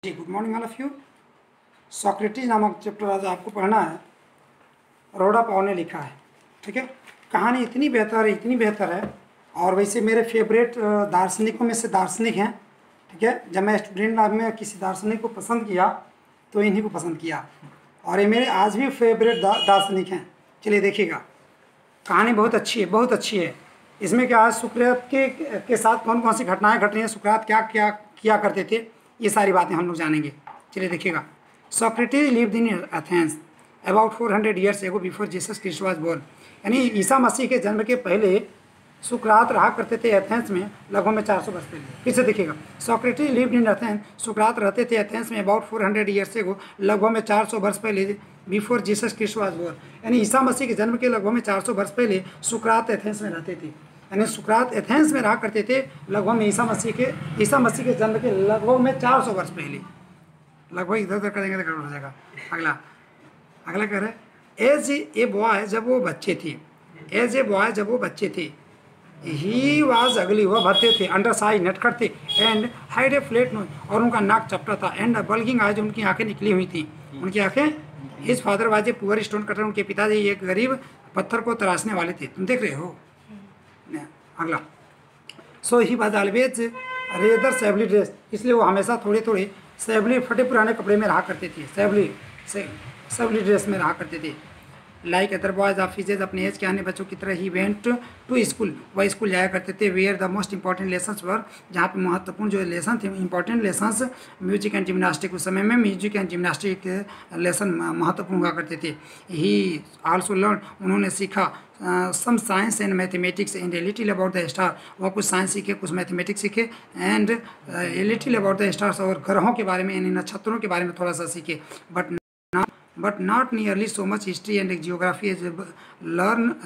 Ji good morning all of you. Socrates नामक chapter आज आपको पढ़ना है। रोडा पाव ने लिखा है, ठीक है। कहानी इतनी बेहतर है और वैसे मेरे फेवरेट दार्शनिकों में से दार्शनिक हैं, ठीक है। जब मैं स्टूडेंट लाइफ में किसी दार्शनिक को पसंद किया तो इन्हीं को पसंद किया और ये मेरे आज भी फेवरेट दार्शनिक हैं। चलिए देखिएगा, कहानी बहुत अच्छी है। इसमें क्या है, सुकरात के साथ कौन कौन सी घटनाएं घट रही हैं, सुकरात क्या क्या किया करते थे, ये सारी बातें हम लोग जानेंगे। चलिए देखिएगा। Socrates lived in Athens about 400 years ago before Jesus Christ was born. यानी ईसा मसीह के जन्म के पहले सुकरात रहा करते थे एथेंस में, लगभग में 400 वर्ष पहले। फिर से देखिएगा, सॉक्रेटिस लिव्ड इन एथेंस, सुकरात रहते थे एथेंस में अबाउट 400 ईयर्स एगो, लगभग में 400 वर्ष पहले, before Jesus Christ was born. यानी ईसा मसीह के जन्म के लगभग में 400 वर्ष पहले सुकरात एथेंस में रहते थे। यानी सुकरात एथेंस में रहा करते थे लगभग में ईसा मसीह के जन्म के लगभग में 400 वर्ष पहले। लगभग इधर उधर करेंगे तो गड़बड़ हो जाएगा। अगला कह रहे, एज ए बॉय जब वो बच्चे थे, ही वाज अगली, वह भद्दे थे, अंडर साइज नटखट थे, and had a flat nose, और उनका नाक चपटा था, एंड बल्गिंग आइज, उनकी आंखें निकली हुई थी, उनकी आंखें। His father was a poor stone cutter, उनके पिताजी एक गरीब पत्थर को तराशने वाले थे। तुम देख रहे हो। अगला, so he was always rather shabbily dress, इसलिए वो हमेशा थोड़े सैवली फटे पुराने कपड़े में रहा करते थे, सैवली ड्रेस में रहा करते थे। Like other boys of his age, अपने एज के आने बच्चों की तरह ही वेंट टू स्कूल, वह स्कूल जाया करते थे। Where the most important lessons were, जहाँ पे महत्वपूर्ण जो लेसन थे, important lessons music and gymnastic, उस समय में म्यूजिक एंड जिम्नास्टिक के लेसन महत्वपूर्ण हुआ करते थे। ही आल्सो लर्न, उन्होंने सीखा some science and mathematics and a little about the star, वह कुछ साइंस सीखे, कुछ मैथमेटिक्स सीखे, and a little about the stars, और ग्रहों के बारे में यानी नक्षत्रों के बारे में थोड़ा सा सीखे। But not nearly so much history and geography as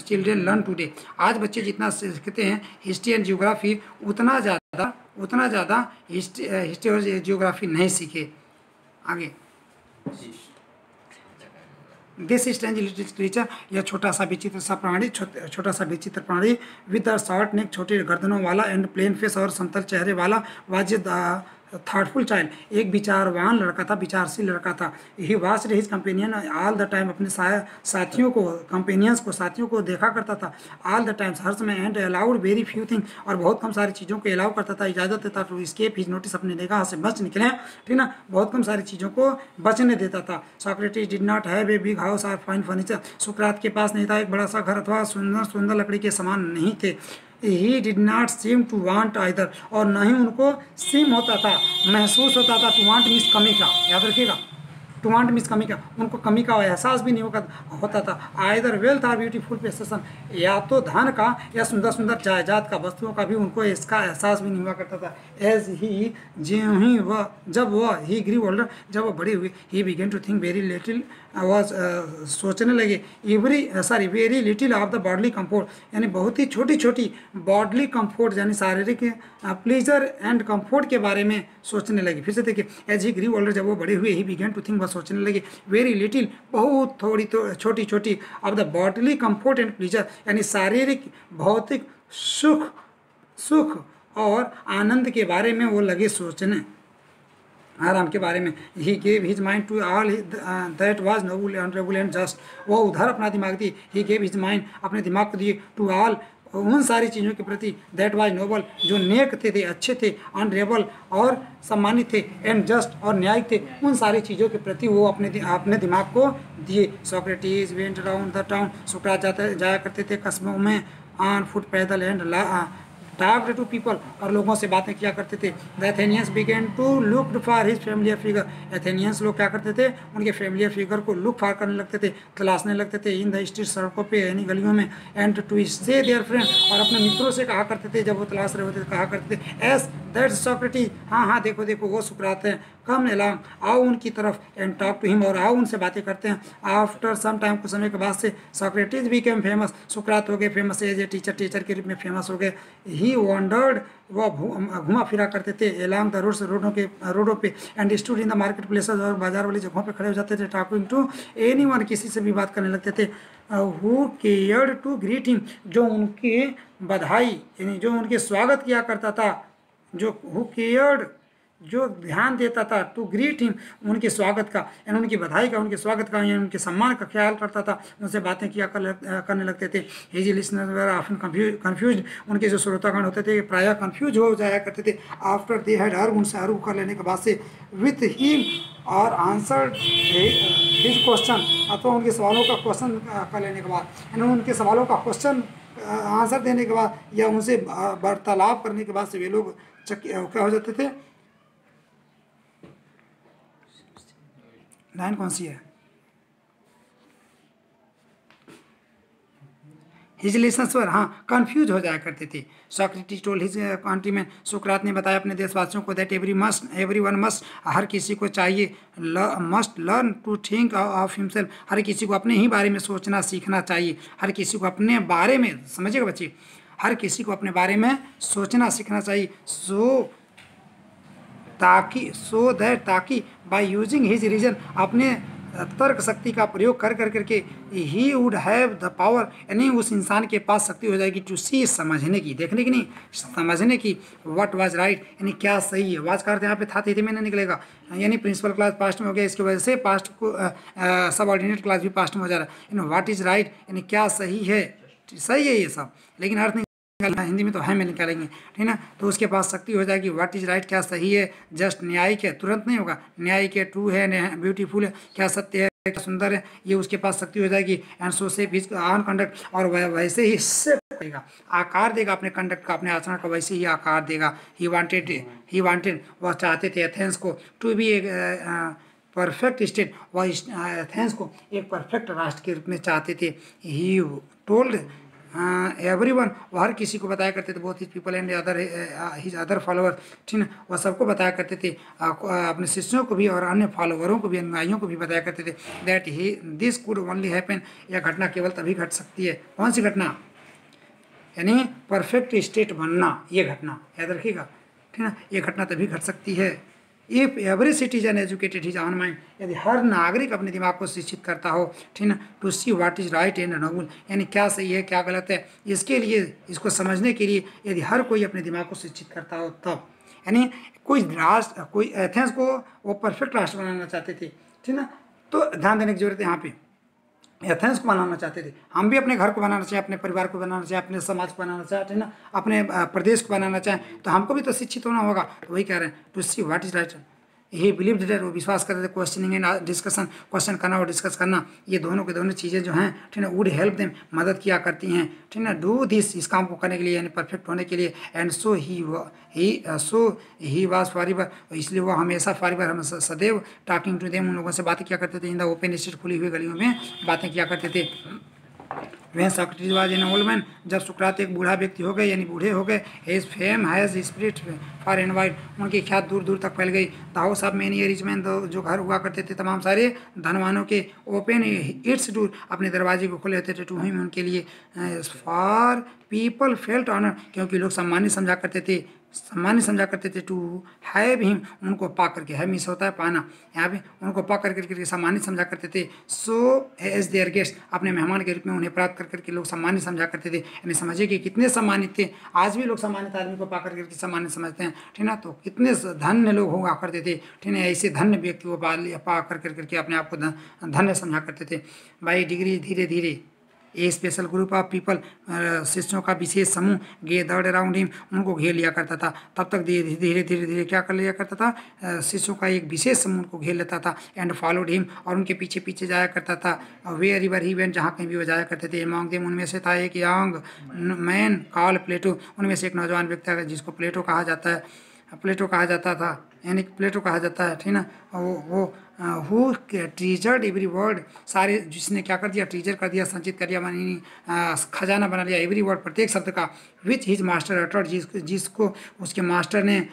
children learn today. आज बच्चे जितना सीखते हैं हिस्ट्री एंड जियोग्राफी, उतना ज़्यादा हिस्ट्री और जियोग्राफी नहीं सीखे। आगे, दिस स्ट्रेंज लिटिल क्रीचर, यह छोटा सा विचित्र प्राणी विद द शॉर्ट नेक, छोटे गर्दनों वाला, एंड प्लेन फेस, और समतल चेहरे वाला, वाज थॉटफुल चाइल्ड, एक विचारवान लड़का था, विचारशील लड़का था। He watched his companion all the time, अपने साथियों को देखा करता था ऑल द टाइम्स, हर समय, and allowed very few thing, और बहुत कम सारी चीज़ों को अलाउ करता था, इजाज़त देता टू स्केप हिज नोटिस, अपने निगाह से बच निकले, ठीक ना, बहुत कम सारी चीज़ों को बचने देता था। Socrates did not have a big house और फाइन फर्नीचर, सुकरात के पास नहीं था एक बड़ा सा घर अथवा सुंदर लकड़ी के सामान नहीं थे। He did not seem to want either, और न ही उनको सीम होता था, महसूस होता था, टू वांट मीन्स कमी का, याद रखिएगा, टू वांट मीन्स कमी का, उनको कमी का एहसास भी नहीं होता था। आइदर वेल्थ और ब्यूटीफुल पोसेसन, या तो धन का या सुंदर जायदाद का, वस्तुओं का भी उनको इसका एहसास भी नहीं हुआ करता था। एज ही जब वह ही ग्री ओल्डर, जब वह बड़े हुए, he began to think very little, वह सोचने लगे very little of the bodily comfort, यानी बहुत ही छोटी बॉडली कंफर्ट, यानी शारीरिक प्लेजर एंड कंफर्ट के बारे में सोचने लगे। फिर से देखिए, एज ही ग्री ओल्डर, जब वो बड़े हुए, ही बिगेन टू थिंक, वह सोचने लगे, वेरी लिटिल, बहुत थोड़ी तो छोटी of the bodily comfort and pleasure, यानी शारीरिक भौतिक सुख और आनंद के बारे में वो लगे सोचने, आराम के बारे में। He gave his mind to all that was noble honourable and just, वो उधर अपना दिमाग दिए, ही गेव हिज माइंड, अपने दिमाग को दिए, टू ऑल, उन सारी चीज़ों के प्रति, दैट वाज नोबल, जो नेक थे, अच्छे थे, ऑनरेबल, और सम्मानित थे, एंड जस्ट, और न्यायिक थे, उन सारी चीज़ों के प्रति वो अपने दिमाग को दिए। Socrates went around the town, सुकरात जाया करते थे कस्बों में, ऑन फुट, पैदल, एंड talked to people, और लोगों से बातें किया करते थे। The Athenians began to look for his familiar figure, Athenians लोग क्या करते थे, उनके familiar figure को look for करने लगते थे, तलाशने लगते थे, in the street, सड़कों पे, यानी गलियों में, and to say their friend, और अपने मित्रों से कहा करते थे, जब वो तलाश रहे होते थे, कहा करते थे, as that's Socrates, हाँ देखो वो सुकरात हैं, कम एलांग, आओ उनकी तरफ, एंड टॉक टू हिम, और आओ उनसे बातें करते हैं। आफ्टर सम टाइम, कुछ समय के बाद से, सॉक्रेटिस बिकेम फेमस, सुकरात हो गए फेमस, एज ए टीचर के रूप में फेमस हो गए। ही वॉन्डर्ड, वह घुमा फिरा करते थे, एलॉन्ग द रोडों पे, and stood in the market places, और बाजार वाली जगहों पे खड़े हो जाते थे, टॉकिंग टू एनीवन, किसी से भी बात करने लगते थे। Who cared to greet him, जो उनकी बधाई, यानी जो उनके स्वागत किया करता था, जो हु केयर्ड जो ध्यान देता था, टू ग्रीट हिम, उनके स्वागत का यानी उनकी बधाई का, उनके स्वागत का यानी उनके सम्मान का ख्याल करता था, उनसे बातें करने लगते थे। His listeners were often confuse, उनके जो श्रोतागण होते थे प्रायः कंफ्यूज हो जाया करते थे। आफ्टर दे हैड हर, उनसे हर कर लेने के बाद से, विथ हिम और आंसर हिज क्वेश्चन, अथवा उनके सवालों का क्वेश्चन कर लेने के बाद, यानी उनके सवालों का क्वेश्चन आंसर देने के बाद या उनसे वार्तालाप करने के बाद से वे लोग क्या हो जाते थे। लाइन कौन सी है? हिज लिसनर्स वर, हाँ, कंफ्यूज हो जाया करते थे। सॉक्रेटिस टोल्ड हिज कंट्रीमैन, सुकरात ने बताया अपने देशवासियों को, दैट एवरीवन मस्ट, हर किसी को चाहिए, must learn to think of himself, हर किसी को अपने ही बारे में सोचना सीखना चाहिए। हर किसी को अपने बारे में, समझिएगा बच्चे, हर किसी को अपने बारे में सोचना सीखना चाहिए। ताकि बाय यूजिंग हिज रीजन, अपने तर्क शक्ति का प्रयोग कर करके, he would have the power, यानी उस इंसान के पास शक्ति हो जाएगी, टू सी, समझने की, देखने की नहीं, समझने की, व्हाट वाज राइट, यानी क्या सही है। वाज का अर्थ यहाँ पे था थे में नहीं निकलेगा, यानी प्रिंसिपल क्लास पास्ट में हो गया, इसकी वजह से पास्ट को सबऑर्डिनेट क्लास भी पास्ट में हो जा रहा है। यानी व्हाट इज राइट, यानी क्या सही है, सही है ये सब, लेकिन अर्थ नहीं हिंदी में तो है में निकालेंगे, ठीक ना। तो उसके पास शक्ति हो जाएगी, व्हाट इज राइट, क्या सही है, जस्ट न्यायिक है, तुरंत नहीं होगा, न्यायिक है, ट्रू है, ब्यूटीफुल है, क्या सत्य है, क्या सुंदर है, ये उसके पास शक्ति हो जाएगी। एंड सो से ऑन कंडक्ट, और वैसे ही से देगा, आकार देगा अपने कंडक्ट का, अपने आचरण का वैसे ही आकार देगा। ही वांटेड, वह चाहते थे एथेंस को टू बी एक परफेक्ट स्टेट, वह एथेंस को एक परफेक्ट राष्ट्र के रूप में चाहते थे। ही टोल्ड एवरीवन, वो हर किसी को बताया करते थे, both his people and his other follower, ठीक है, वह सबको बताया करते थे, अपने शिष्यों को भी और अन्य फॉलोवरों को भी, अनुयायियों को भी बताया करते थे, that he this could only happen, यह घटना केवल तभी घट सकती है। कौन सी घटना? यानी परफेक्ट स्टेट बनना, ये घटना याद रखिएगा, ठीक है ना, ये घटना तभी घट सकती है। If every citizen educated his on mind, यदि हर नागरिक अपने दिमाग को शिक्षित करता हो, ठीक ना, to see what is right and noble, यानी क्या सही है क्या गलत है, इसके लिए, इसको समझने के लिए यदि हर कोई अपने दिमाग को शिक्षित करता हो तब, यानी कोई राष्ट्र, कोई एथेंस को वो परफेक्ट राष्ट्र बनाना चाहते थे, ठीक ना। तो ध्यान देने की जरूरत है यहाँ पे, एथेंस को बनाना चाहते थे, हम भी अपने घर को बनाना चाहिए, अपने परिवार को बनाना चाहिए, अपने समाज को बनाना चाहते हैं ना, अपने प्रदेश को बनाना चाहें, तो हमको भी तो शिक्षित होना होगा। तो वही कह रहे हैं, to see what is right, ये बिलीव डेट, वो विश्वास करते थे, क्वेश्चनिंग एंड डिस्कशन, क्वेश्चन करना और डिस्कस करना, ये दोनों के दोनों चीज़ें जो हैं, ठीक है, वुड हेल्प देम, मदद किया करती हैं, ठीक है, डू दिस, इस काम को करने के लिए, यानी परफेक्ट होने के लिए। And so he was forever, इसलिए वो हमेशा फॉरएवर, हम सदैव टॉकिंग टू देम, उन लोगों से बातें किया करते थे, इन द ओपन स्ट्रीट, खुली हुई गलियों में बातें किया करते थे। वह Socrates was an old man, जब सुकरात एक बूढ़ा व्यक्ति हो गए, यानी बूढ़े हो गए, his fame has spread for and wide, उनकी ख्यात दूर दूर तक फैल गई। The house of many rich man, जो घर हुआ करते थे तमाम सारे धनवानों के, ओपन इट्स डोर, अपने दरवाजे को खोले होते थे, टू हिम, उनके लिए, फॉर पीपल फेल्ट ऑनर, क्योंकि लोग सम्मानित समझा करते थे, टू हैव हिम, उनको पा करके, है मिस होता है पाना, यहाँ पे उनको पा करके सम्मानित समझा करते थे। सो एज देयर गेस्ट, अपने मेहमान के रूप में उन्हें प्राप्त कर करके लोग सम्मानित समझा करते थे, यानी समझिए कि कितने सम्मानित थे। आज भी लोग सम्मानित आदमी को पा करके सम्मानित समझते हैं, ठीक ना, तो कितने धन्य लोग हुआ करते थे, ठीक है, ऐसे धन्य व्यक्ति को पा करके अपने आप को धन्य समझा करते थे। बाई डिग्री, धीरे धीरे, ए स्पेशल ग्रुप ऑफ पीपल, शिष्यों का विशेष समूह, गेदर्ड अराउंड हिम, उनको घेर लिया करता था। तब तक धीरे धीरे क्या कर लिया करता था, शिष्यों का एक विशेष समूह उनको घेर लेता था। एंड फॉलोड हिम, और उनके पीछे पीछे जाया करता था। वेयर एवर ही वेंट, जहाँ कहीं भी वो जाया करते थे। अमॉन्ग देम, उनमें से था एक यंग मैन कॉल प्लेटो, उनमें से एक नौजवान व्यक्ति था जिसको प्लेटो कहा जाता है, प्लेटो कहा जाता था, यानी प्लेटो कहा जाता है, ठीक ना। वो हु ट्रीजर्ड एवरी वर्ड, सारे, जिसने क्या कर दिया, ट्रीजर कर दिया, संचित कर दिया, मानी खजाना बना लिया, एवरी वर्ड, प्रत्येक शब्द का, विच हिज मास्टर अटर्ड, जिसको उसके मास्टर ने,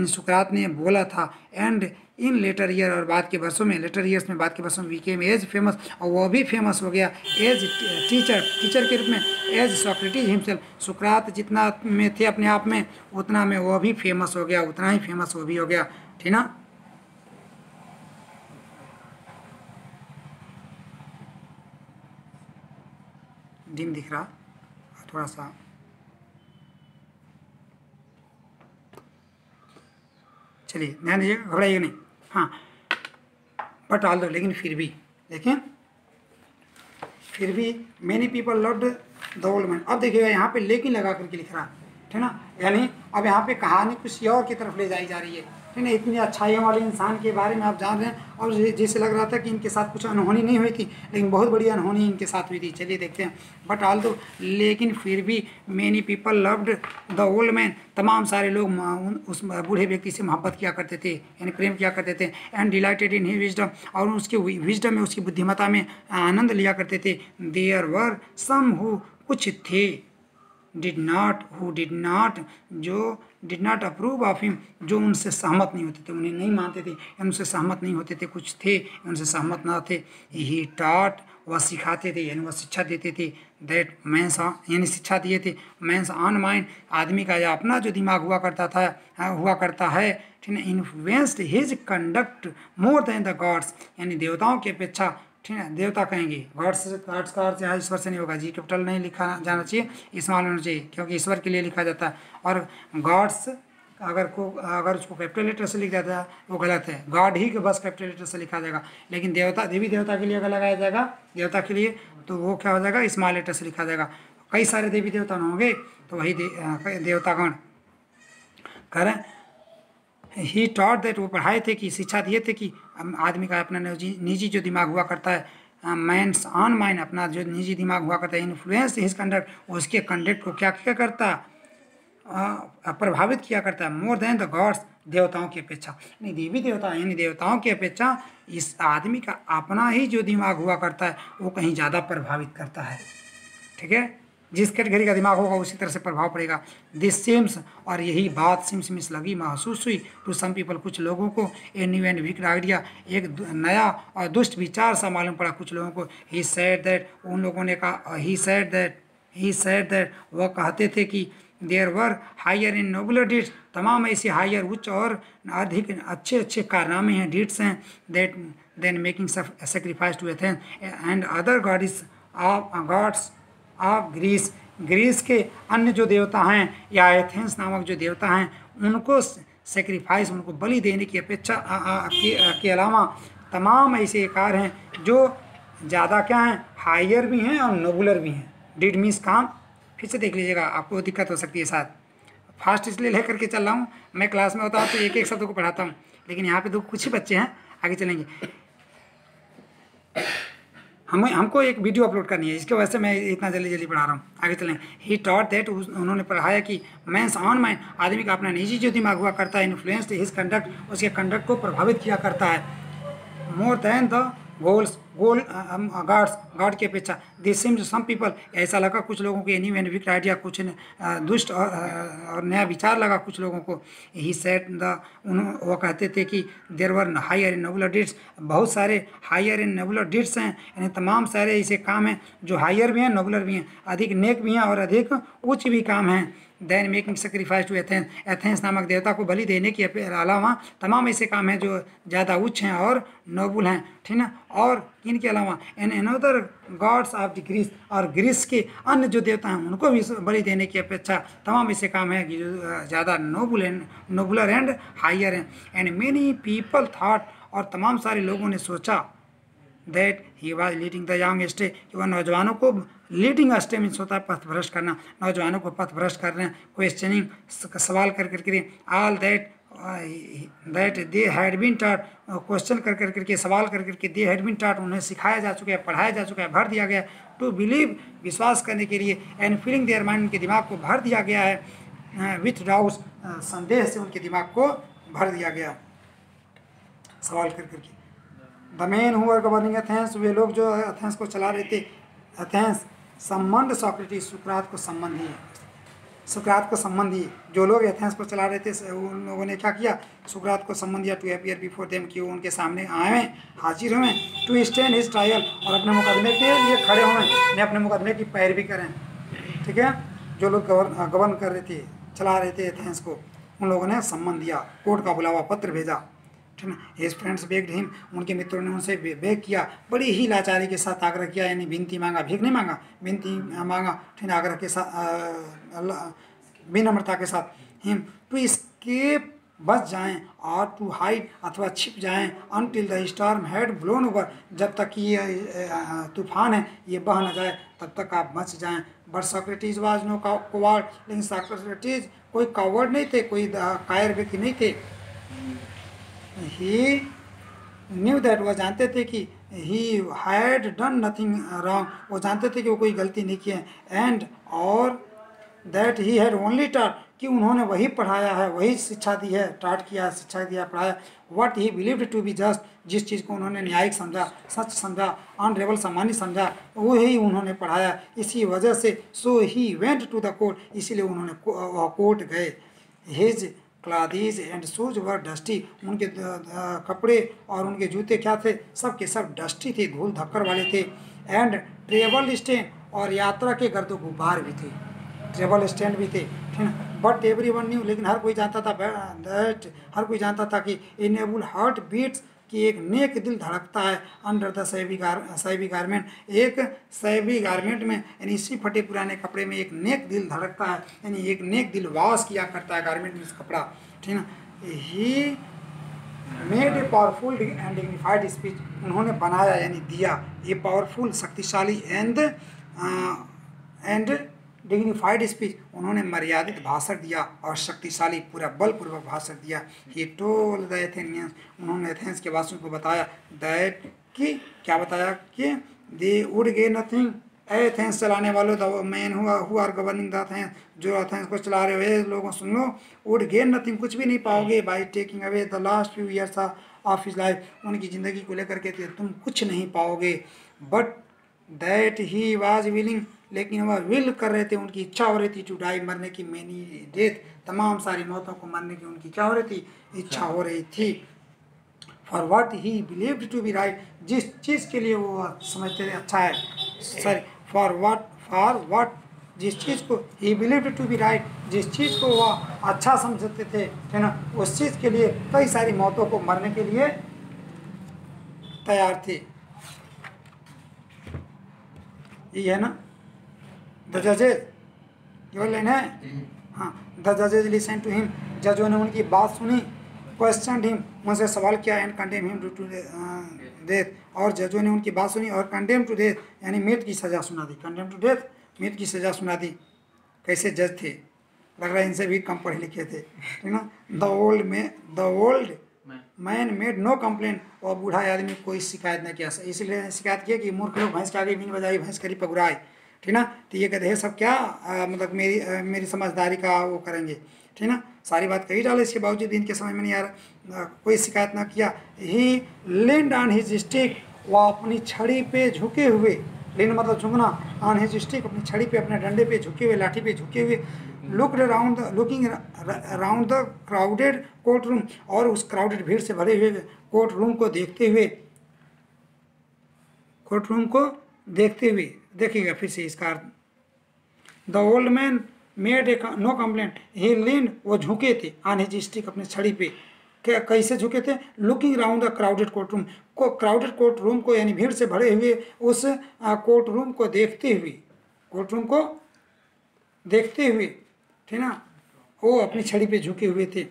सुकरात ने बोला था। एंड इन लेटर ईयर, और बाद के वर्षों में, लेटर ईयर्स में, बाद के वर्षों में, बीकेम एज फेमस, और वह भी फेमस हो गया एज टीचर के रूप में, एज सॉक्रेटिस हिमसेल्फ, सुकरात जितना में थे अपने आप में, उतना में वह भी फेमस हो गया, उतना ही फेमस वो भी हो गया, ठीक ना। डिम दिख रहा थोड़ा सा। चलिए ध्यान दीजिएगा, घबराइएगा नहीं। हाँ, बट ऑल दो, लेकिन फिर भी many people loved the old man. अब देखिएगा यहाँ पे लेकिन लगा करके लिख रहा है, ठीक ना, यानी अब यहाँ पे कहानी कुछ और की तरफ ले जाई जा रही है, ठीक ना। इतनी अच्छाइयों वाले इंसान के बारे में आप जान रहे हैं और जैसे लग रहा था कि इनके साथ कुछ अनहोनी नहीं हुई थी, लेकिन बहुत बड़ी अनहोनी इनके साथ हुई थी। चलिए देखते हैं। बट ऑल दो, लेकिन फिर भी many people loved the old man, तमाम सारे लोग उस बूढ़े व्यक्ति से मोहब्बत किया करते थे, यानी प्रेम किया करते थे। And dilated in he wisdom, और उसके विजडम में, उसकी बुद्धिमत्ता में आनंद लिया करते थे। देयर वर सम हु, कुछ थे, who did not approve of him, जो उनसे सहमत नहीं होते थे, उन्हें नहीं मानते थे, उनसे सहमत नहीं होते थे। कुछ थे उनसे सहमत ना थे। ही टॉट, वह सिखाते थे, यानी वह शिक्षा देते थे। दैट मैंस, यानी शिक्षा दिए थे। मैंस ऑन माइंड, आदमी का या अपना जो दिमाग हुआ करता है, ठीक है। Influenced his conduct more than the gods, यानी देवताओं की अपेक्षा, ठीक है, देवता कहेंगे, गॉड्स का अर्थ यहाँ ईश्वर से नहीं होगा, जी कैपिटल नहीं लिखा जाना चाहिए, स्मॉल होना चाहिए, क्योंकि ईश्वर के लिए लिखा जाता है। और गॉड्स अगर उसको कैपिटल लेटर से लिखा जाता है वो गलत है, गॉड ही के बस कैपिटल लेटर से लिखा जाएगा। लेकिन देवता, देवी देवता के लिए अगर लगाया जाएगा, देवता के लिए, तो वो क्या हो जाएगा, स्मॉल लेटर से लिखा जाएगा। कई सारे देवी देवता होंगे तो वही देवतागण करें। ही टॉट दैट, वो पढ़ाए थे कि शिक्षा दिए थे कि आदमी का अपना निजी जो दिमाग हुआ करता है, मैंस ऑन माइंड, अपना जो निजी दिमाग हुआ करता है, इन्फ्लुएंस हिज कंडक्ट, उसके कंडक्ट को क्या क्या करता, प्रभावित किया करता है। मोर देन द गॉड्स, देवताओं की अपेक्षा, यानी देवी देवता यानी देवताओं की अपेक्षा इस आदमी का अपना ही जो दिमाग हुआ करता है वो कहीं ज़्यादा प्रभावित करता है, ठीक है। जिस कैटेगरी का दिमाग होगा उसी तरह से प्रभाव पड़ेगा। दिस सेम्स, और यही बात सिम्स लगी, महसूस हुई टू सम पीपल, कुछ लोगों को, a new and weak idea, एक नया और दुष्ट विचार सा मालूम पड़ा कुछ लोगों को। ही सेड दैट, उन लोगों ने कहा, ही सेड दैट, वह कहते थे कि there were higher in nobler deeds, तमाम ऐसे हायर, उच्च और अधिक अच्छे कारनामे हैं, डीड्स हैं, that than making sacrifice to Athens and other gods of Greece के अन्य जो देवता हैं या एथेंस नामक जो देवता हैं उनको सेक्रीफाइस, उनको बलि देने की अपेक्षा के अलावा तमाम ऐसे कार्य हैं जो ज़्यादा क्या हैं, हायर भी हैं और नोबुलर भी हैं। डिड मीन्स काम, फिर से देख लीजिएगा, आपको दिक्कत हो सकती है शायद, फास्ट इसलिए लेकर के चल रहा हूँ। मैं क्लास में होता हूँ तो एक एक शब्द को पढ़ाता हूँ, लेकिन यहाँ पे कुछ ही बच्चे हैं, आगे चलेंगे। हमको एक वीडियो अपलोड करनी है, इसके वजह से मैं इतना जल्दी पढ़ा रहा हूँ। आगे चलें। ही टॉट दैट, उन्होंने पढ़ाया कि मैंस ऑन माइंड, आदमी का अपना निजी जो दिमाग हुआ करता है, इन्फ्लुएंस्ड हिज कंडक्ट, उसके कंडक्ट को प्रभावित किया करता है। मोर देन द गॉड की अपेक्षा। दिस सिम्स सम पीपल, ऐसा लगा कुछ लोगों को, एनी एंड विक्ट आइडिया, कुछ दुष्ट और नया विचार लगा कुछ लोगों को। ही सेट वो कहते थे कि there were higher in nobler deeds, बहुत सारे हायर इन नोबुलर डीड्स हैं, यानी तमाम सारे ऐसे काम हैं जो हायर भी हैं, नोबुलर भी हैं, अधिक नेक भी हैं और अधिक उच्च भी काम हैं। Than making sacrifice to Athens नामक देवता को बलि देने के अलावा तमाम ऐसे काम हैं जो ज़्यादा उच्च हैं और नोबुल हैं, ठीक ना। और इनके अलावा an another gods of the Greece, और ग्रीस के अन्य जो देवता हैं उनको भी बलि देने की अपेक्षा तमाम ऐसे काम हैं जो ज़्यादा नोबुलर एंड हायर हैं। एंड मेनी पीपल थॉट, और तमाम सारे लोगों ने सोचा, that he was leading the young stay, कि वह नौजवानों को, लीडिंग स्टे मीन्स होता है पथ भ्रष्ट करना, नौजवानों को पथ भ्रष्ट कर रहे हैं, क्वेश्चनिंग, सवाल कर करके, all that they had been taught, question कर करके, सवाल कर करके, दे हैड बीन टॉट, उन्हें सिखाया जा चुका है, पढ़ाया जा चुका है, भर दिया गया, टू बिलीव, विश्वास करने के लिए, एंड फीलिंग देयर माइंड, उनके दिमाग को भर दिया गया है, विथ डाउट्स, संदेह से उनके दिमाग को भर दिया गया सवाल कर करके। The man who are governing Athens, वे लोग जो एथेंस को चला रहे थे, एथेंस संबंध सॉक्रेटिस, सुकरात को संबंधी, सुकरात को संबंधी, जो लोग एथेंस को चला रहे थे उन लोगों ने क्या किया, सुकरात को संबंध दिया, टू अपीयर बिफोर देम, कि वो उनके सामने आए, हाजिर हुए, टू स्टैंड हिज ट्रायल, और अपने मुकदमे के लिए खड़े हुए, ने अपने मुकदमे की पैरवी करें, ठीक है। जो लोग गवर्न कर रहे थे, चला रहे थे एथेंस को, उन लोगों ने सम्मान दिया, कोर्ट का बुलावा पत्र भेजा, ठीक ना। हिज फ्रेंड्स बेग्ड हिम, उनके मित्रों ने उनसे बेग किया, बड़ी ही लाचारी के साथ आग्रह किया, यानी विनती मांगा, भीख नहीं मांगा, विनती मांगा, ठीक आग्रह के साथ, विनम्रता के साथ, हिम टू स्केप बच जाएं और टू हाइड अथवा छिप जाएं until the storm had blown over, जब तक कि ये तूफान है ये बह न जाए तब तक आप बच जाएं। But Socrates was no coward, लेकिन सॉक्रेटिस कोई कॉवर्ड नहीं थे, कोई कायर व्यक्ति नहीं थे। ही न्यू दैट, वह जानते थे कि he had done nothing wrong, वो जानते थे कि वो कोई गलती नहीं की है। एंड और that he had only taught, कि उन्होंने वही पढ़ाया है, वही शिक्षा दी है, टाट किया, शिक्षा दिया, पढ़ाया। What he believed to be just, जिस चीज़ को उन्होंने न्यायिक समझा, सच समझा, ऑनरेबल सम्मानित समझा, वही उन्होंने पढ़ाया। इसी वजह से so he went to the court, इसीलिए उन्होंने कोर्ट गए। His clothes and shoes were dusty, उनके कपड़े और उनके जूते क्या थे, सब के सब डस्टी थे, धूल धक्कर वाले थे। एंड ट्रेवल स्टेन, और यात्रा के गर्दो गुब्बार भी थे, ट्रेवल स्टैंड भी थे, ठीक है। बट एवरीवन न्यू, लेकिन हर कोई जानता था दैट, हर कोई जानता था कि इनेबल हार्ट बीट्स, कि एक नेक दिल धड़कता है अंडर द सैबी गारमेंट, एक सैबी गारमेंट में, यानी इसी फटे पुराने कपड़े में एक नेक दिल धड़कता है, यानी एक नेक दिल वास किया करता है गारमेंट में, कपड़ा, ठीक है ना। He made a powerful and dignified speech, उन्होंने बनाया यानी दिया, ये पावरफुल शक्तिशाली एंड डिग्निफाइड स्पीच, उन्होंने मर्यादित भाषण दिया और शक्तिशाली पूरा बलपूर्वक भाषण दिया। ही टोल्ड द एथेनियंस, उन्होंने एथेंस के वासियों को बताया, दैट कि क्या बताया, कि they would gain nothing, Athens चलाने वालों, the man who are governing the Athens, जो एथेंस को चला रहे हो लोगों सुन लो, वुड गेन नथिंग, कुछ भी नहीं पाओगे, by taking away the last few years of his life, उनकी ज़िंदगी को लेकर के तुम कुछ नहीं पाओगे। But that he was willing, लेकिन वह विल कर रहे थे, उनकी इच्छा हो रही थी, टू डाई, मरने की, मैनी डेथ, तमाम सारी मौतों को मरने की उनकी क्या हो रही थी, इच्छा हो रही थी। For what he believed to be right, जिस चीज़ के लिए वो समझते थे अच्छा है, सॉरी, फॉर व्हाट जिस चीज़ को he believed to be right, जिस चीज़ को वह अच्छा समझते थे, है ना, उस चीज़ के लिए कई सारी मौतों को मरने के लिए तैयार थे। ये है ना द जजेज, केवल लाइन है, हाँ। द जजेज लिसन टू हिम, जजों ने उनकी बात सुनी, क्वेश्चन हिम, उनसे सवाल किया, and condemn him to death, और जजों ने उनकी बात सुनी और कंडेम टू डेथ, यानी मृत्यु की सज़ा सुना दी, कंडेम टू डेथ, मृत्यु की सज़ा सुना दी। कैसे जज थे, लग रहा है इनसे भी कम पढ़े लिखे थे, ठीक ना। The old man made no complaint, और बूढ़ा आदमी कोई शिकायत नहीं किया, इसलिए शिकायत किया कि मूर्ख लोग भैंस के आगे बीन बजाई, भैंस करी पगुराए, ठीक ना। तो ये कहते हैं सब क्या मतलब मेरी समझदारी का वो करेंगे, ठीक ना। सारी बात कही डाले, इसके बावजूद इनके समझ में नहीं आ रहा, कोई शिकायत ना किया। ही लेंड ऑन हिज स्टिक, वह अपनी छड़ी पे झुके हुए, लेन मतलब झुकना, ऑन हिज स्टिक, अपनी छड़ी पे, अपने डंडे पे झुके हुए, लाठी पे झुके हुए, looking around the crowded court room, और उस क्राउडेड भीड़ से भरे हुए कोर्ट रूम को देखते हुए, कोर्ट रूम को देखते हुए, देखिएगा फिर से इसका अर्थ। The old man made a no complaint, he lean, वो झुके थे, ऑन हिज स्टिक, अपने छड़ी पे, क्या कैसे झुके थे, looking round the crowded court room को, क्राउडेड कोर्ट रूम को, यानी भीड़ से भरे हुए उस कोर्ट रूम को देखते हुए, कोर्ट रूम को देखते हुए, ठीक ना, वो अपनी छड़ी पे झुके हुए थे।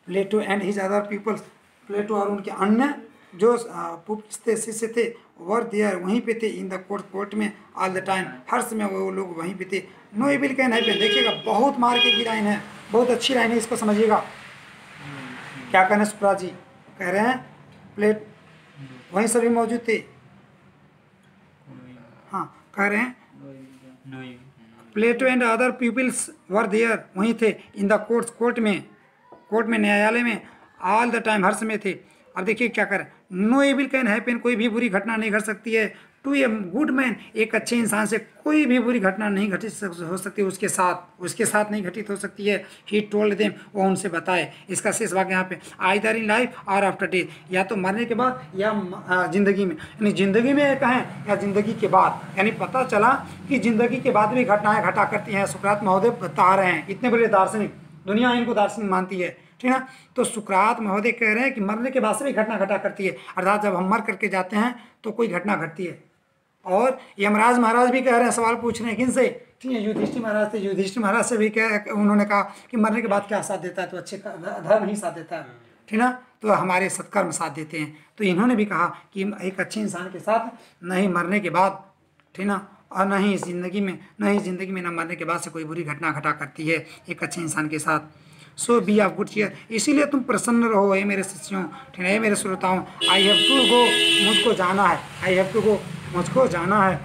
प्लेटो एंड हिज अदर पीपल्स, प्लेटो और उनके अन्य जो पुप्स शिष्य थे, वर देयर, वहीं पे थे, इन द कोर्ट में, ऑल द टाइम, हर समय वो लोग वहीं पे थे। नो इविल कैन हैपन, देखिएगा बहुत मार की लाइन है, बहुत अच्छी लाइन है, इसको समझिएगा। क्या कहना सुप्रा जी कह रहे हैं, प्लेट वहीं सभी मौजूद थे, हाँ कह रहे हैं Plato and other peoples were there, वहीं थे, इन द कोर्ट में, न्यायालय में, ऑल द टाइम, हर समय थे। अब देखिए क्या करें, नो एविल कैन हैपन, कोई भी बुरी घटना नहीं घट सकती है, टू ए गुड मैन, एक अच्छे इंसान से कोई भी बुरी घटना नहीं घटित हो सकती, उसके साथ नहीं घटित हो सकती है। ही टोल्ड देम, वो उनसे बताए। इसका शेष भाग यहाँ पे, आइदर इन लाइफ और आफ्टर डेथ, या तो मरने के बाद या जिंदगी में, यानी जिंदगी में कहें या जिंदगी के बाद, यानी पता चला कि जिंदगी के बाद भी घटनाएं घटा करती हैं। सुकरात महोदय बता रहे हैं, इतने बड़े दार्शनिक, दुनिया इनको दार्शनिक मानती है, ठीक है। तो सुकरात महोदय कह रहे हैं कि मरने के बाद से भी घटना घटा करती है, अर्थात जब हम मर करके जाते हैं तो कोई घटना घटती है। और यमराज महाराज भी कह रहे हैं, सवाल पूछ रहे हैं किनसे, ठीक है। युधिष्ठिर महाराज थे, युधिष्ठिर महाराज से भी क्या उन्होंने कहा कि मरने के बाद क्या साथ देता है, तो अच्छे धर्म ही साथ देता है, ठीक ना, तो हमारे सत्कर्म साथ देते हैं। तो इन्होंने भी कहा कि एक अच्छे इंसान के साथ नहीं मरने के बाद, ठीक ना, और न ही इस जिंदगी में, न ही जिंदगी में न मरने के बाद से कोई बुरी घटना घटा करती है एक अच्छे इंसान के साथ। सो बी ऑफ गुड चीयर, इसीलिए तुम प्रसन्न रहो ये मेरे शिष्यों, ठीक है, ये मेरे श्रोताओं। आई हैव टू गो, मुझको जाना है, आई हैव टू गो, मुझको जाना है,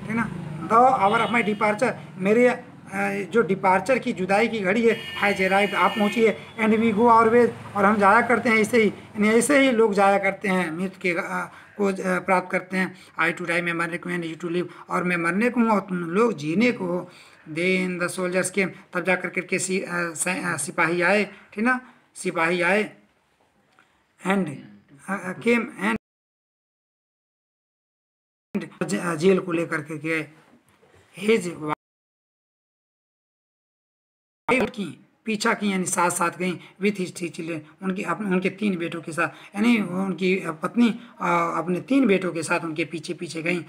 ठीक ना। The hour of my departure, मेरे जो डिपार्चर की जुदाई की घड़ी है जे राइट, आप पहुँचिए। And we go our ways, और हम जाया करते हैं ऐसे ही, यानी ऐसे ही लोग जाया करते हैं, मृत्यु के को प्राप्त करते हैं। आई टू डाई, मैं मरने को, एंड यू टू लिव, और मैं मरने को हूँ और तुम लोग जीने को हो। देन द सोल्जर्स के, तब जा करके के सिपाही आए, ठीक ना, सिपाही आए। एंड केम एंड जेल को लेकर के गए। हिज की पीछा की, यानी साथ साथ गई, विथ हिज 3 चिल्ड्रन, उनके 3 बेटों के साथ, यानी उनकी पत्नी अपने 3 बेटों के साथ उनके पीछे पीछे गई।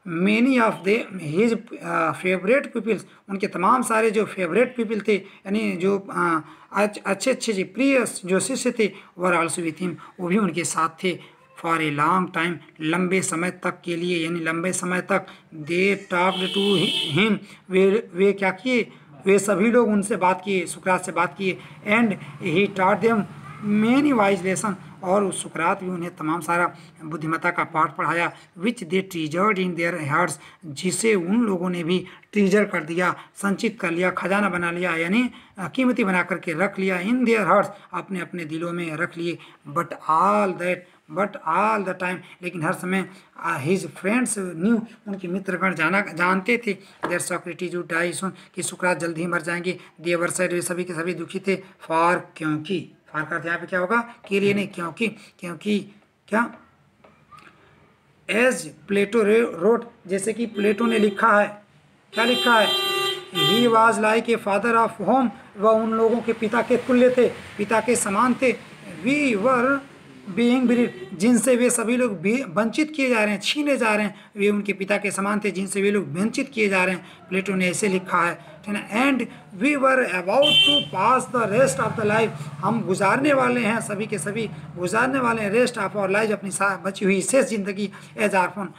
Many of they his favourite peoples, उनके तमाम सारे जो फेवरेट पीपल थे, यानी जो अच्छे अच्छे जो प्रिय जो शिष्य थे, वर ऑल्सो विथ हिम, वो भी उनके साथ थे। फॉर ए लॉन्ग टाइम, लंबे समय तक के लिए, यानी लंबे समय तक। दे टॉक्ड टू हिम, वे क्या किए, वे सभी लोग उनसे बात किए, सुकरात से बात किए। And he taught them many wise lesson, और उस सुकरात भी उन्हें तमाम सारा बुद्धिमत्ता का पाठ पढ़ाया। विच दे ट्रीजर्ड इन देयर हार्ट्स, जिसे उन लोगों ने भी ट्रीजर कर दिया, संचित कर लिया, खजाना बना लिया, यानी कीमती बना करके रख लिया। इन देयर हार्ट्स, अपने अपने दिलों में रख लिए। बट ऑल द टाइम, लेकिन हर समय हिज फ्रेंड्स न्यू, उनके मित्रगण जानते थे, देयर सॉक्रेटिस वुड डाई सून, कि सुकरात जल्दी ही मर जाएंगे। दे वर सैड, वे सभी के सभी दुखी थे। फॉर, क्योंकि, फॉर का यहाँ पे क्या होगा, के लिए नहीं, क्योंकि, क्योंकि क्या, एज प्लेटो रोट, जैसे कि प्लेटो ने लिखा है, क्या लिखा है, he was like a father of home, वह उन लोगों के पिता के तुल्य थे, पिता के समान थे। वी वर बीइंग ब्रीड, जिनसे वे सभी लोग वंचित किए जा रहे हैं, छीने जा रहे हैं, वे उनके पिता के समान थे जिनसे वे लोग वंचित किए जा रहे हैं। प्लेटो ने ऐसे लिखा है, ठीक है। And we were about to pass the rest of the life, हम गुजारने वाले हैं, सभी के सभी गुजारने वाले हैं रेस्ट ऑफ आवर लाइफ, अपनी बची हुई शेष जिंदगी, एज आर्फन,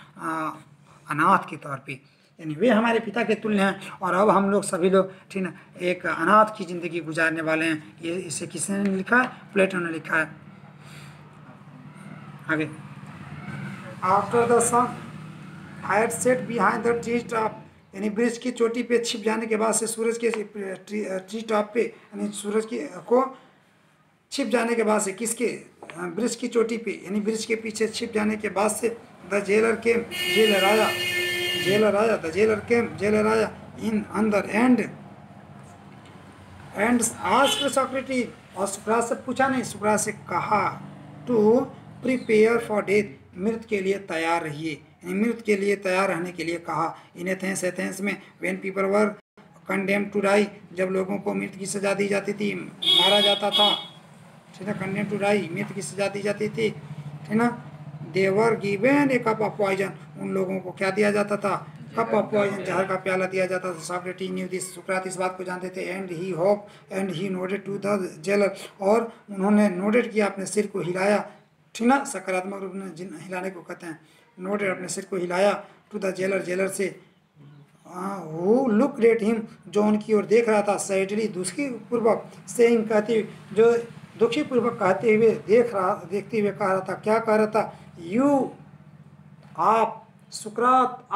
अनाथ के तौर पे, यानी वे हमारे पिता के तुल्य हैं, और अब हम लोग सभी लोग, ठीक ना, एक अनाथ की जिंदगी गुजारने वाले हैं। ये इसे किसने लिखा है, प्लेटो ने लिखा है। आगे, after the sun had set behind the tree top, यानी वृक्ष की चोटी पे छिप जाने के बाद से, सूरज के ट्री टॉप पे, यानी सूरज की को छिप जाने के बाद से, किसके, वृक्ष की चोटी पे, यानी वृक्ष के पीछे छिप जाने के बाद से, द जेलर केम, जेलर आया, द जेलर आया इन अंदर। एंड आस्क्ड सॉक्रेटिस, और सुकरात से पूछा नहीं, सुकरात से कहा, टू प्रिपेयर फॉर डेथ, मृत्यु के लिए तैयार रहिए, मृत्यु के लिए तैयार रहने के लिए कहा। इन एथेंस में, when people were condemn to die, जब लोगों को मृत्यु की सजा दी जाती थी, मारा जाता था, ठीक है, कंडेम टू डाई, मृत्यु की सजा दी जाती थी, ठीक ना। They were given a cup of poison, उन लोगों को क्या दिया जाता था, कप ऑफ पॉइजन, जहर का प्याला दिया जाता था। सॉक्रेटिस न्यू दिस, सुकरात इस बात को जानते थे। And he nodded to the jailer, और उन्होंने नोडेड किया, अपने सिर को हिलाया, ठीक ना, सकारात्मक रूप में हिलाने को कहते हैं, नोडेड, अपने सिर को हिलाया। टू द जेलर, जेलर से, हु लुक एट हिम, जो उनकी ओर देख रहा था। सैडली, दुखी पूर्वक, सेइंग, कहते, जो दुखी पूर्वक कहते हुए, देखते हुए कह रहा था, क्या कह रहा था, यू, आप, सुकरात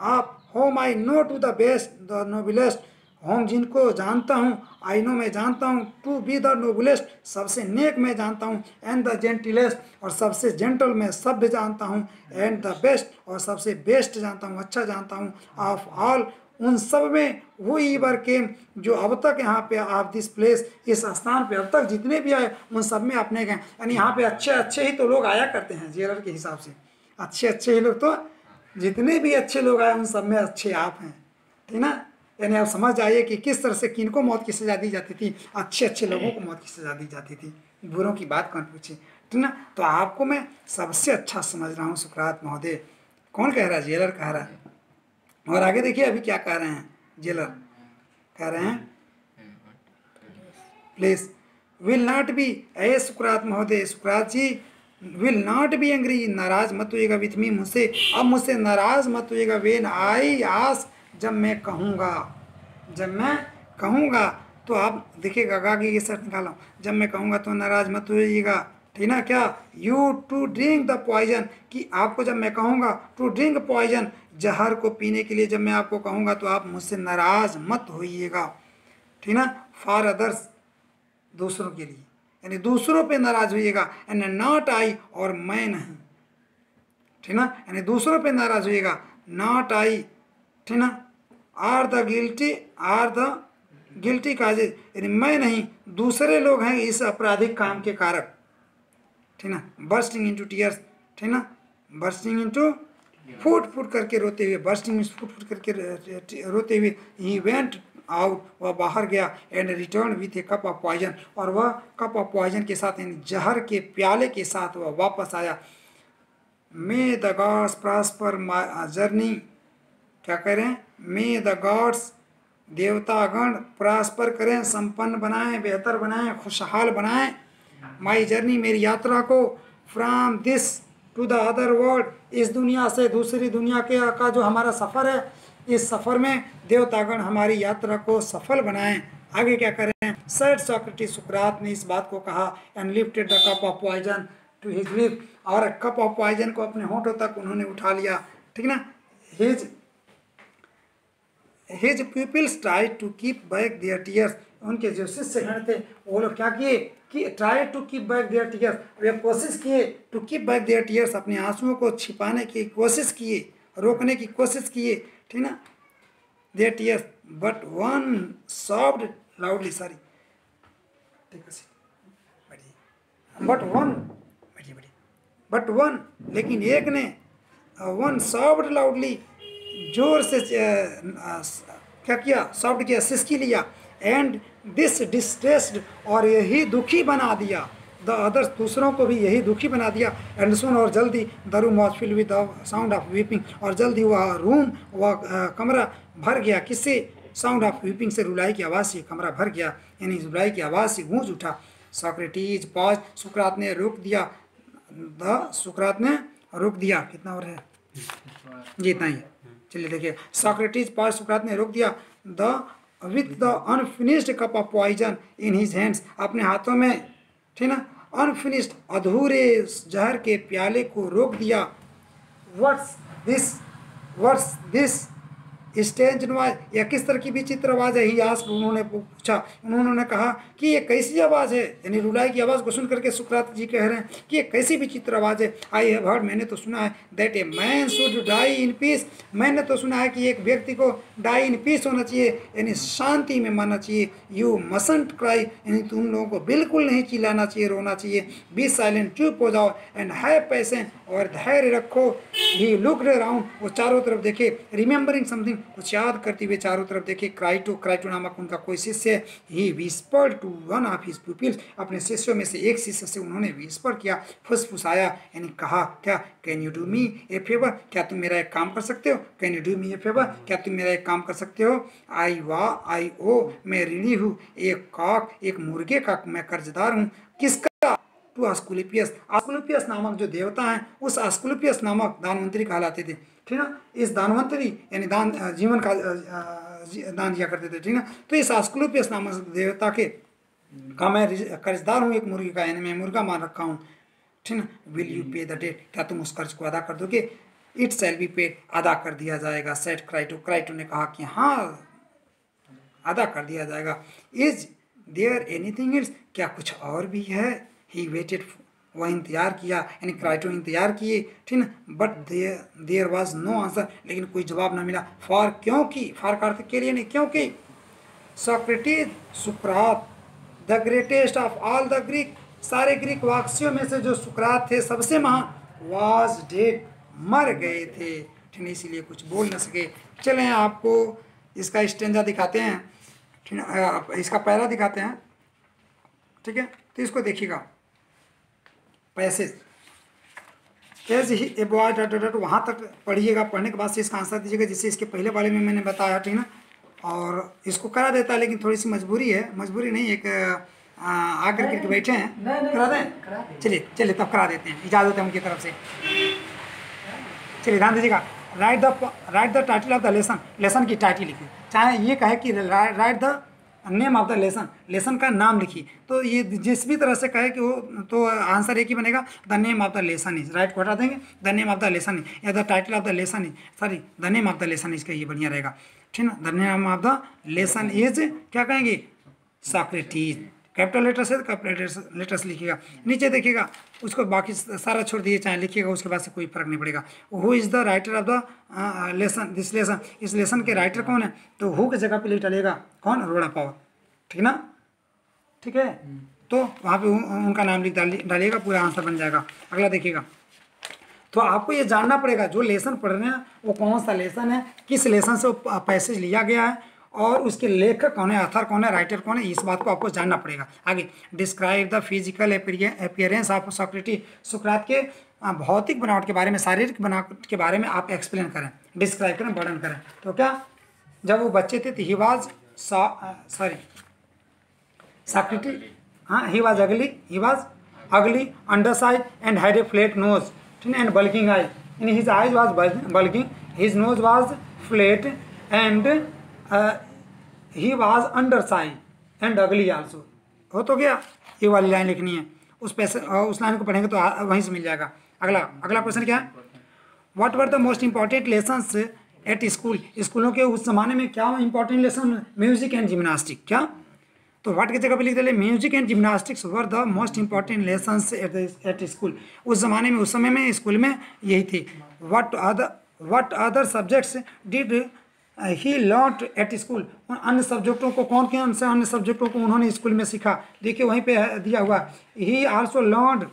आप, whom I know to the best the noblest, whom जिनको जानता हूँ, आई नो मैं जानता हूँ, टू बी द नोबलेस्ट सबसे नेक मैं जानता हूँ, एंड द जेंटिलेस्ट और सबसे जेंटल मैं सभ्य जानता हूँ, एंड द बेस्ट और सबसे बेस्ट जानता हूँ, अच्छा जानता हूँ, ऑफ ऑल उन सब में, वो ईवर के जो अब तक यहाँ पे ऑफ दिस प्लेस, इस स्थान पे अब तक जितने भी आए उन सब में अपने गए, यानी यहाँ पे अच्छे अच्छे ही तो लोग आया करते हैं जेलर के हिसाब से, अच्छे अच्छे ही लोग, तो जितने भी अच्छे लोग आए उन सब में अच्छे आप हैं, ठीक ना। यानी आप समझ जाइए कि किस तरह से किनको मौत की सजा दी जाती थी, अच्छे अच्छे लोगों को मौत की सजा दी जाती थी, बुरों की बात कौन पूछे, ठीक ना। तो आपको मैं सबसे अच्छा समझ रहा हूँ सुकरात महोदय, कौन कह रहा है, जेलर कह रहा है, और आगे देखिए अभी क्या कह रहे हैं जेलर, कह रहे हैं प्लीज विल नॉट बी, ए सुकरात महोदय, सुकरात जी विल नॉट बी एंग्री, नाराज मत होइएगा विथ मी, मुझसे, अब मुझसे नाराज मत होइएगा, वेन आई आस्क, जब मैं कहूँगा, जब मैं कहूँगा, तो आप देखिएगा आगे ये शर्त निकाला, जब मैं कहूँगा तो नाराज मत होइएगा, ठीक ना, क्या, you to drink the poison, कि आपको जब मैं कहूँगा टू ड्रिंक पॉइजन, जहर को पीने के लिए जब मैं आपको कहूँगा तो आप मुझसे नाराज मत होइएगा, ठीक ना, फॉर अदर्स, दूसरों के लिए, यानी दूसरों पे नाराज होइएगा, एंड नॉट आई, और मैं नहीं, ठीक ना, यानी दूसरों पे नाराज होइएगा, नॉट आई, ठीक ना, आर द गिल्टी काजेज, यानी मैं नहीं, दूसरे लोग हैं इस आपराधिक काम के कारक, ठीक ना, बर्स्टिंग इनटू टीयर्स, ठीक ना, बर्स्टिंग इनटू, फूट फूट करके रोते हुए, बर्स्टिंग मीन्स फूट फूट करके रोते हुए, ही वेंट आउट, वह बाहर गया, and return with a cup of poison, और वह कप ऑफ पॉइजन के साथ, यानी जहर के प्याले के साथ वह वापस आया, मे the gods prosper my journey, क्या कह रहे हैं, मे द गॉड्स, देवतागण प्रॉस्पर करें, संपन्न बनाएं, बेहतर बनाएं, खुशहाल बनाएं, माई जर्नी, मेरी यात्रा को, from this to the other world, इस दुनिया से दूसरी दुनिया के का जो हमारा सफ़र है, इस सफ़र में देवतागण हमारी यात्रा को सफल बनाएं। आगे क्या करें, सैड सॉक्रेटिस, सुकरात ने इस बात को कहा, and lifted the cup of poison to his lip, और कप ऑफ पॉइजन को अपने होठों तक उन्होंने उठा लिया, ठीक ना, his peoples try to keep back their tears, उनके जो शिष्यगण थे वो लोग क्या किए कि try to keep back their tears, वे कोशिश किए to keep back their tears, अपने आंसुओं को छिपाने की कोशिश किए, रोकने की कोशिश किए, ठीक ना, there tears, but one soft loudly, sorry, ठीक है, बढ़िए, बट वन, लेकिन एक ने, वन सॉफ्ट लाउडली, जोर से क्या किया, सॉफ्ट किया, सिसकी लिया, एंड दिस डिस्ट्रेस्ड, और यही दुखी बना दिया, द अदर्स, दूसरों को भी यही दुखी बना दिया, एंड सुन, और जल्दी, the room was filled with the sound of weeping, और जल्दी वह रूम, वह कमरा भर गया, किससे, साउंड ऑफ वीपिंग से, रुलाई की आवाज़ से कमरा भर गया, यानी रुलाई की आवाज़ से गूंज उठा, सॉक्रेटिस पॉज, सुकरात ने रोक दिया, सुकरात ने रोक दिया, कितना और है जी, इतना ही, चलिए देखिए, सॉक्रेटिस पॉज, सुकरात ने रोक दिया, the with the unfinished cup of poison in his hands, अपने हाथों में, ठीक ना, अनफिनिश्ड, अधूरे जहर के प्याले को रोक दिया, व्हाट्स दिस स्टेज नॉइज, यह किस तरह की विचित्र आवाज़ है, ही आस्क्ड, उन्होंने पूछा, उन्होंने कहा कि ये कैसी आवाज़ है, यानी रुलाई की आवाज़ को सुन करके सुकरात जी कह रहे हैं कि ये कैसी विचित्र आवाज़ है, आई हैव हर्ड, मैंने तो सुना है, that a man should die in peace, मैंने तो सुना है कि एक व्यक्ति को डाई इन पीस होना चाहिए, यानी शांति में मरना चाहिए, यू मसंट क्राई, यानी तुम लोगों को बिल्कुल नहीं चिल्लाना चाहिए, रोना चाहिए, बी साइलेंट, चुप हो जाओ, एंड हैव पेशेंस, और धैर्य रखो, ही लुक्ड अराउंड, वो चारों तरफ देखे, रिमेंबरिंग समथिंग, कुछ याद करते हुए चारों तरफ देखे, क्राइटो नामक उनका कोई शिष्य है, he whispered to one of his pupils, अपने शिष्यों में से एक शिष्य से उन्होंने विस्पर किया, फुसफुसाया, यानी कहा क्या, can you do me A favour, क्या तुम मेरा एक काम कर सकते हो, can you do me A favour, क्या तुम मेरा एक काम कर सकते हो, आई ओ, मैं ऋणी हूँ, एक मुर्गे का मैं कर्जदार हूँ, किसका, टू आस्कुलिपियस, आस्कुलिपियस नामक जो देवता हैं, उस आस्कुलिपियस नामक दानवंतरी कहलाते थे, ठीक ना, इस दानवंतरी यानी दान, जीवन का दान दिया करते थे, ठीक ना, तो इस आस्कुलिपियस नामक देवता के का मैं कर्जदार हूँ, एक मुर्गी का, यानी मैं मुर्गा मान रखा हूँ, ठीक ना, विल यू पे द डेट, क्या तुम उस कर्ज को अदा कर दोगे, इट शैल बी पेड, अदा कर दिया जाएगा, सेट क्राइटो ने कहा कि हाँ अदा कर दिया जाएगा, इज देयर एनीथिंग एल्स, क्या कुछ और भी है, ही वेटेड, वह इंतजार किया, यानी क्राइटो इंतजार किए, ठीक ना, but there was no answer, लेकिन कोई जवाब ना मिला, फॉर, क्योंकि, फॉर का अर्थ के लिए नहीं, क्योंकि, Socrates, Sukrat, the greatest of all the Greek, सारे ग्रीक वाक्यों में से जो सुकरात थे सबसे महान, वाज डेड, मर गए थे, ठीक है, इसीलिए कुछ बोल न सके। चलें आपको इसका स्टेंजा दिखाते हैं, ठीक है, इसका पैरा दिखाते हैं, ठीक है, तो इसको देखिएगा, passage, as he a boy dot dot वहाँ तक पढ़िएगा। पढ़ने के बाद से इसका आंसर दीजिएगा, जिससे इसके पहले वाले में मैंने बताया, ठीक ना। और इसको करा देता है, लेकिन थोड़ी सी मजबूरी है, मजबूरी नहीं, एक आकर के बैठे हैं, करा दें। चलिए चलिए तब करा देते हैं, इजाज़त है उनकी तरफ से। चलिए ध्यान दीजिएगा। Right the title of the lesson, lesson की टाइटल लिखिए। चाहे ये कहे कि right the name of the lesson, lesson का नाम लिखिए, तो ये जिस भी तरह से कहे कि वो, तो आंसर एक ही बनेगा, the name of the lesson is. Right को हटा देंगे, the name of the lesson is, या the title of the lesson is, sorry the name of the lesson is का ये बढ़िया रहेगा, ठीक ना। The name of the lesson is क्या कहेंगे, सॉक्रेटिस। कैपिटल लेटर से कैपिटल लेटर्स लिखिएगा। नीचे देखिएगा, उसको बाकी सारा छोड़ दिए, चाहे लिखिएगा, उसके बाद से कोई फर्क नहीं पड़ेगा। Who is the writer of the lesson, this lesson, इस लेसन के राइटर कौन है, तो हु की जगह पे लिख डालिएगा कौन, अरोड़ा पावर, ठीक ना, ठीक है। तो वहाँ पे उनका नाम लिख डालिएगा, पूरा आंसर बन जाएगा। अगला देखिएगा, तो आपको ये जानना पड़ेगा जो लेसन पढ़ रहे हैं वो कौन सा लेसन है, किस लेसन से वो पैसेज लिया गया है, और उसके लेखक कौन है, ऑथर कौन है, राइटर कौन है, इस बात को आपको जानना पड़ेगा। आगे, describe the physical appearance of Socrates, सुकरात के भौतिक बनावट के बारे में, शारीरिक बनावट के बारे में आप एक्सप्लेन करें, डिस्क्राइब करें, वर्णन करें। तो क्या, जब वो बच्चे थे तो ही वॉज सोक्रेटिस, हाँ, ही वॉज अगली, undersize and had a flat knows, ठीक है, and bulking I, in his eyes was bulking, his nose was flat and he was under size and अगली आल्सो। हो तो गया, ये वाली लाइन लिखनी है, उस लाइन को पढ़ेंगे तो वहीं से मिल जाएगा। अगला क्वेश्चन क्या है, what were the most important lessons at school, स्कूलों के उस जमाने में क्या important lesson, music and gymnastic. क्या, तो व्हाट की जगह पे लिख दे, music and gymnastics were the most important lessons at school, उस जमाने में, उस समय में स्कूल में यही थी। What other subjects did he learn at school, अन्य सब्जेक्टों को, कौन से अन्य सब्जेक्टों को उन्होंने स्कूल में सीखा, देखिए वहीं पे दिया हुआ। ही आल्सो लर्न,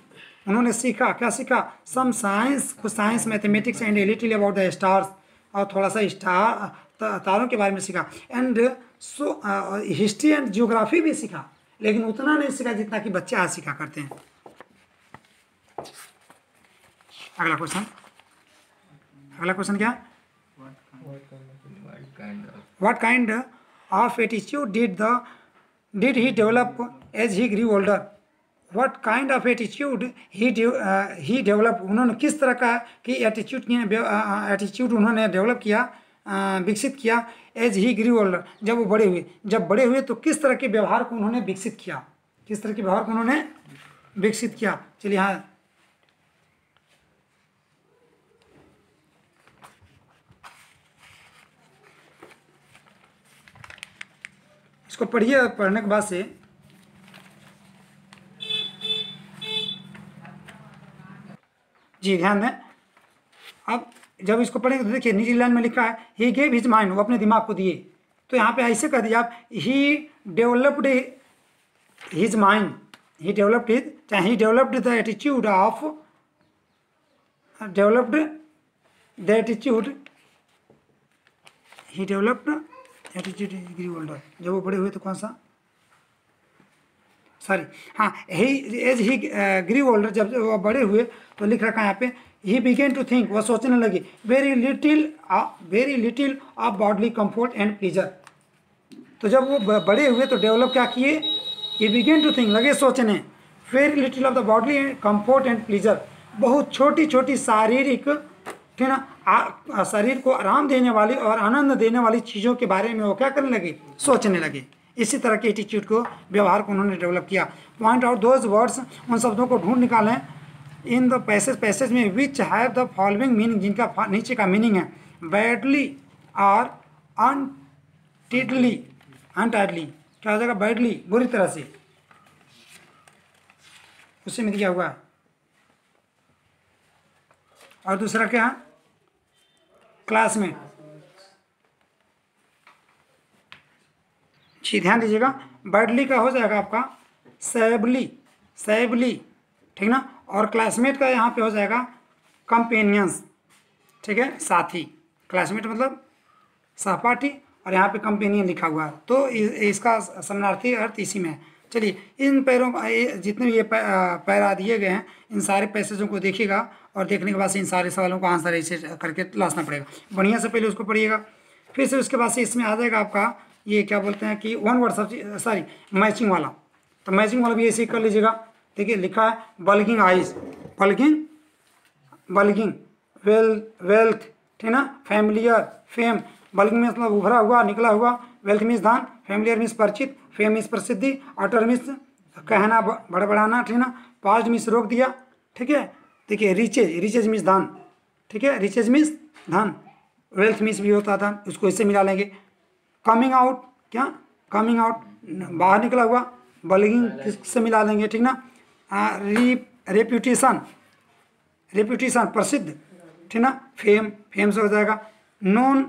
उन्होंने सीखा, क्या सीखा, सम साइंस, कुछ science, mathematics and a little about the stars, और थोड़ा सा तारों के बारे में सीखा, and so history and geography भी सीखा, लेकिन उतना नहीं सीखा जितना कि बच्चे आज सीखा करते हैं। अगला क्वेश्चन क्या, What kind of attitude did he develop as he grew older? What kind of attitude he developed? उन्होंने किस तरह का कि एटीट्यूड उन्होंने डेवलप किया, विकसित किया, एज ही ग्रू ओल्डर, जब वो बड़े हुए तो किस तरह के व्यवहार को उन्होंने विकसित किया, चलिए हाँ, इसको पढ़िए। पढ़ने के बाद से जी ध्यान दें, अब जब इसको पढ़ेंगे तो देखिए नीचे लाइन में लिखा है ही गेव हिज माइंड, वो अपने दिमाग को दिए, तो यहाँ पे ऐसे कर दिया आप, he developed his mind, he developed the attitude of, grew older, जब वो बड़े हुए तो कौन सा, सॉरी हाँ, एज ही ग्री ओल्डर, जब वो बड़े हुए तो लिख रखा है यहाँ पे, ही बिगेन टू थिंक, वह सोचने लगे, very little of bodily comfort and pleaser. तो जब वो बड़े हुए तो डेवलप क्या किए, ही बिगेन टू थिंक, लगे सोचने, very little of the bodily comfort and pleaser, बहुत छोटी शारीरिक, ठीक ना, शरीर को आराम देने वाली और आनंद देने वाली चीज़ों के बारे में वो क्या करने लगे, सोचने लगे। इसी तरह के एटीट्यूड को, व्यवहार को उन्होंने डेवलप किया। पॉइंट आउट दोज वर्ड्स, उन शब्दों को ढूंढ निकालें इन द पैसेज में which have the following meaning, जिनका नीचे का मीनिंग है, बैडली और अनटाइडली, क्या हो जाएगा, बैडली बुरी तरह से, उसी में दिया हुआ है। और दूसरा क्या है, क्लासमेट, जी ध्यान दीजिएगा, बैडली का हो जाएगा आपका सैबली, ठीक ना, और क्लासमेट का यहाँ पे हो जाएगा कंपेनियंस, ठीक है, साथी, क्लासमेट मतलब सहपाठी, और यहाँ पे कंपेनियन लिखा हुआ है, तो इसका समानार्थी अर्थ इसी में है। चलिए इन पैरों जितने भी ये पैरा दिए गए हैं, इन सारे पैसेजों को देखिएगा और देखने के बाद से इन सारे सवालों का आंसर ऐसे करके तलाशना पड़ेगा। बढ़िया से पहले उसको पढ़िएगा, फिर से उसके बाद से इसमें आ जाएगा आपका ये क्या बोलते हैं कि one word subject, sorry matching वाला। तो मैचिंग वाला भी ऐसे ही कर लीजिएगा। देखिए लिखा है bulging eyes, bulging bulging wealth, ठीक ना, फैमिलियर फेम। बल्गिंग में मतलब उभरा हुआ, निकला हुआ, वेल्थ मीन्स धन, फैमिलियर मीन्स परिचित, फेम मीन्स प्रसिद्धि, अटर मीन्स कहना बड़बड़ाना, ठीक ना, पास्ट मीन्स रोक दिया, ठीक है। देखिए रिचेज, रिचेज मीन्स धन, ठीक है, रिचेज मीन्स धन, वेल्थ मीन्स भी होता था, उसको इससे मिला लेंगे। कमिंग आउट, क्या कमिंग आउट बाहर निकला हुआ, बल्गिंग किससे मिला देंगे, ठीक ना। रेप्यूटेशन, रेप्यूटेशन प्रसिद्ध, ठीक ना, फेम, फेम से हो जाएगा। नॉन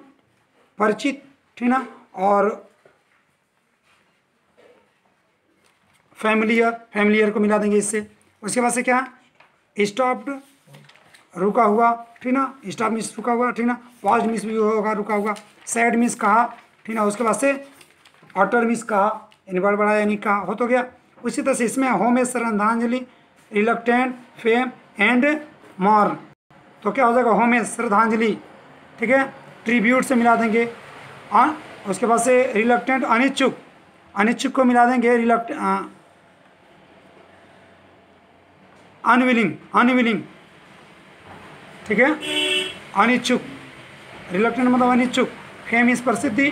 परिचित, ठीक ना, और फैमिलियर, फैमिलियर को मिला देंगे इससे। उसके बाद से क्या, स्टॉप्ड रुका हुआ, ठीक ना, स्टॉप मीन्स रुका हुआ, ठीक ना, पॉज मीन्स भी होगा रुका हुआ, सैड मीन्स कहा, ठीक ना। उसके बाद से अटर मीन्स कहा, यानी बड़ा यानी कहा, हो तो गया। उसी तरह से इसमें होम श्रद्धांजलि, रिलक्टेंट, फेम एंड मॉर्न, तो क्या हो जाएगा होम श्रद्धांजलि, ठीक है, ट्रिब्यूट से मिला देंगे। उसके बाद से रिलक्टेंट अनिच्छुक, अनिच्छुक को मिला देंगे अनविलिंग, अनविलिंग, ठीक है, अनिच्छुक, रिलक्टेंट मतलब अनिच्छुक। फेम इस प्रसिद्धि,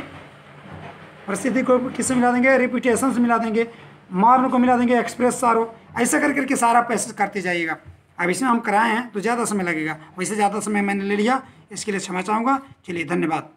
प्रसिद्धि को किससे मिला देंगे, रेपुटेशन से मिला देंगे। मार्न को मिला देंगे एक्सप्रेस सारो। ऐसा कर करके सारा पैसेज करते जाइएगा। अब इसमें हम कराए हैं तो ज़्यादा समय लगेगा, वैसे ज़्यादा समय मैंने ले लिया, इसके लिए क्षमा चाहूँगा। चलिए धन्यवाद।